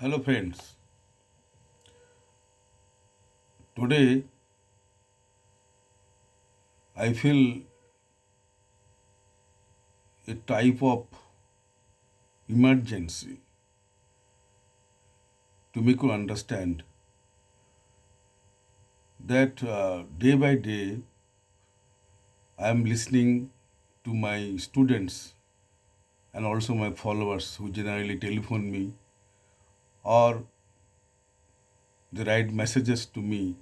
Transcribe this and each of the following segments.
Hello, friends. Today I feel a type of emergency to make you understand that day by day I am listening to my students and also my followers who generally telephone me or they write messages to me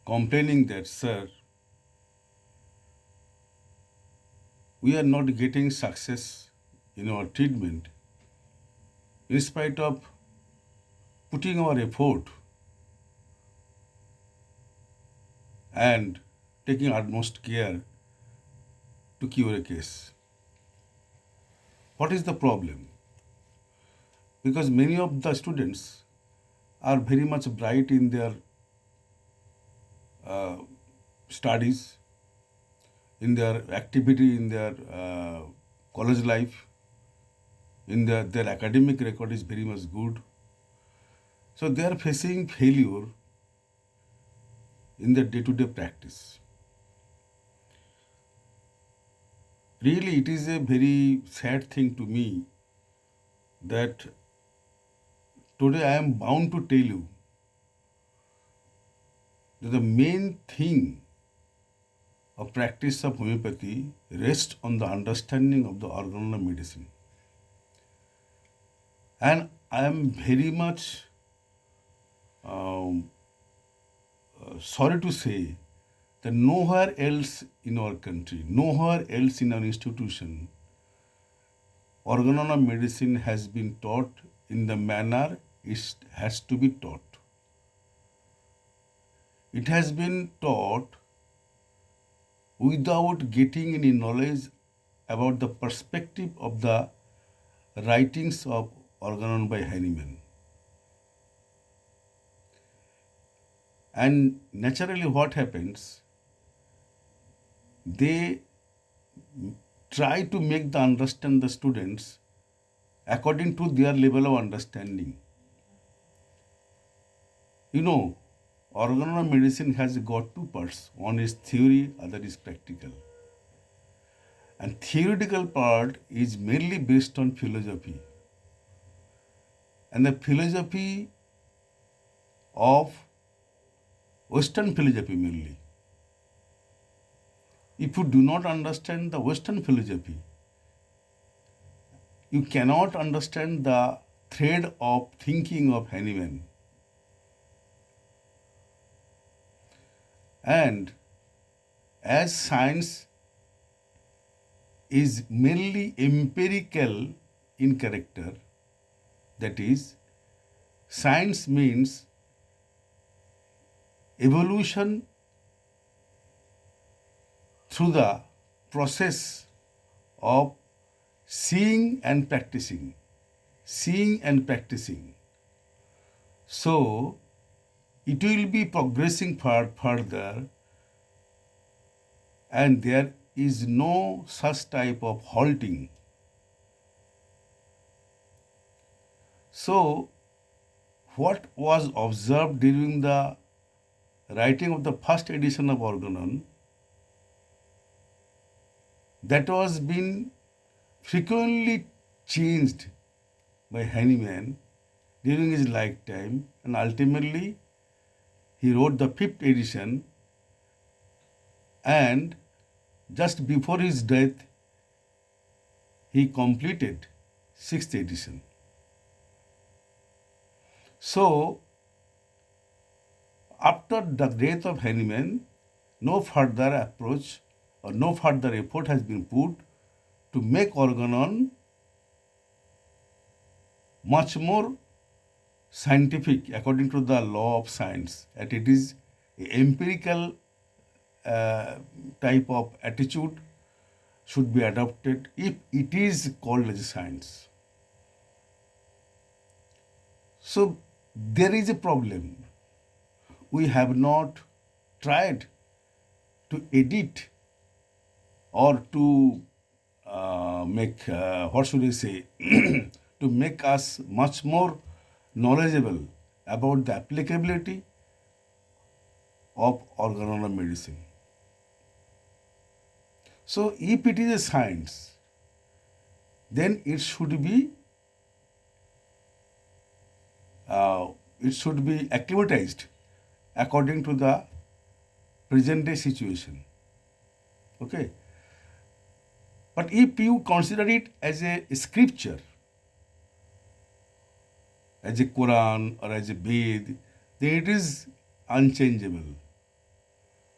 complaining that, sir, we are not getting success in our treatment in spite of putting our effort and taking utmost care to cure a case. What is the problem? Because many of the students are very much bright in their uh, studies, in their activity, in their college life, in their academic record is very much good. So they are facing failure in their day-to-day practice. Really, it is a very sad thing to me that today I am bound to tell you that the main thing of practice of homeopathy rests on the understanding of the organon of medicine. And I am very much um, sorry to say that nowhere else in our country, nowhere else in our institution, organon of medicine has been taught in the manner it has to be taught. It has been taught without getting any knowledge about the perspective of the writings of Organon by Hahnemann. And naturally, what happens? They try to make the understand the students according to their level of understanding. You know, Organon of medicine has got two parts. One is theory, other is practical. And theoretical part is mainly based on philosophy. And the philosophy of Western philosophy mainly. If you do not understand the Western philosophy, you cannot understand the thread of thinking of Hahnemann. And as science is mainly empirical in character, that is, science means evolution through the process of seeing and practicing. Seeing and practicing. So, it will be progressing further, and there is no such type of halting. So, what was observed during the writing of the first edition of Organon, that was been frequently changed by Hahnemann during his lifetime, and ultimately he wrote the fifth edition, and just before his death he completed sixth edition. So after the death of Hahnemann, no further approach or no further effort has been put to make Organon much more scientific according to the law of science, that it is a empirical uh, type of attitude should be adopted if it is called as science. So there is a problem. We have not tried to edit or to make, what should I say, to make us much more knowledgeable about the applicability of organon medicine. So, if it is a science, then uh, it should be acclimatized according to the present day situation. Okay, but if you consider it as a scripture, as a Quran or as a Ved, then it is unchangeable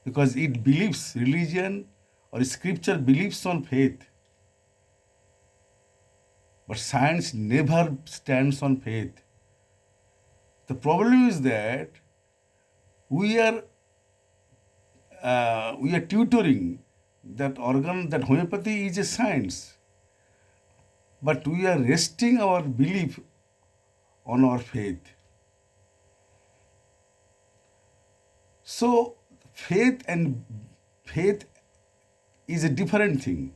because it believes religion or scripture believes on faith, but science never stands on faith. The problem is that we are we are tutoring that homeopathy is a science, but we are resting our belief on our faith. So faith is a different thing.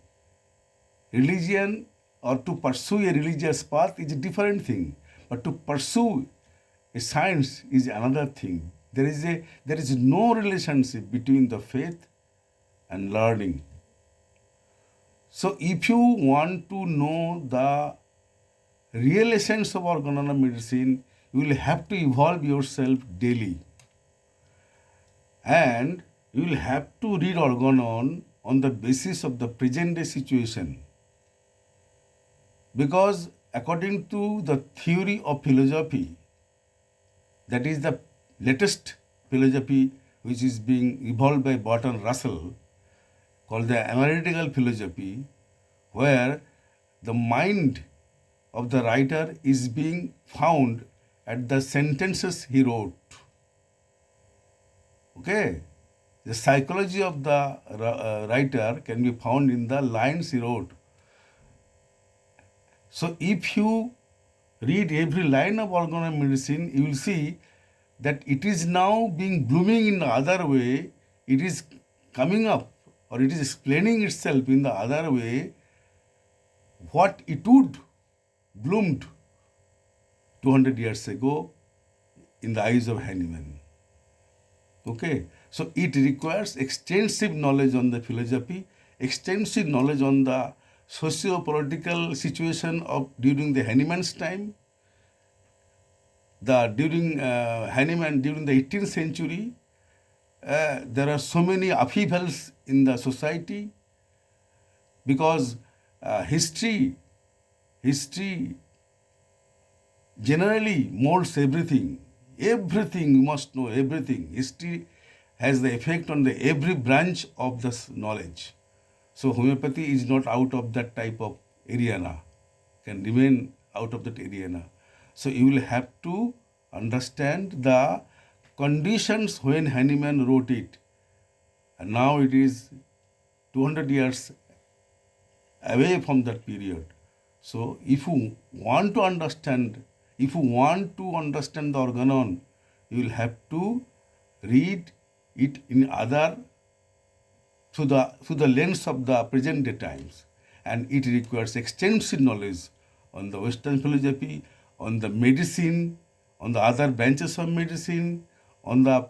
Religion or to pursue a religious path is a different thing, but to pursue a science is another thing. There is no relationship between the faith and learning. So if you want to know the real essence of organon medicine, you will have to evolve yourself daily. And you will have to read organon on the basis of the present day situation. Because according to the theory of philosophy, that is the latest philosophy which is being evolved by Barton Russell, called the analytical philosophy, where the mind of the writer is being found at the sentences he wrote. Okay? The psychology of the writer can be found in the lines he wrote. So if you read every line of organon medicine, you will see that it is now being blooming in the other way. It is coming up or it is explaining itself in the other way what it would bloomed 200 years ago in the eyes of Hahnemann. Okay, so it requires extensive knowledge on the philosophy, extensive knowledge on the socio-political situation of during the Hahnemann's time, during Hahnemann during the 18th century. There are so many upheavals in the society because history generally molds everything. Everything you must know, everything. History has the effect on the every branch of this knowledge. So homeopathy is not out of that type of arena, can remain out of that arena. So you will have to understand the conditions when Hahnemann wrote it. And now it is 200 years away from that period. So if you want to understand the organon, you will have to read it in other through the lens of the present day times, and it requires extensive knowledge on the Western philosophy, on the medicine, on the other branches of medicine, on the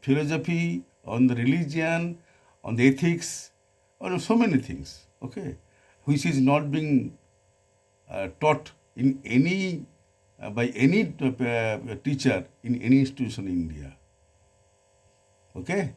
philosophy, on the religion, on the ethics, on so many things. Okay, which is not being taught in any by any teacher in any institution in India. Okay.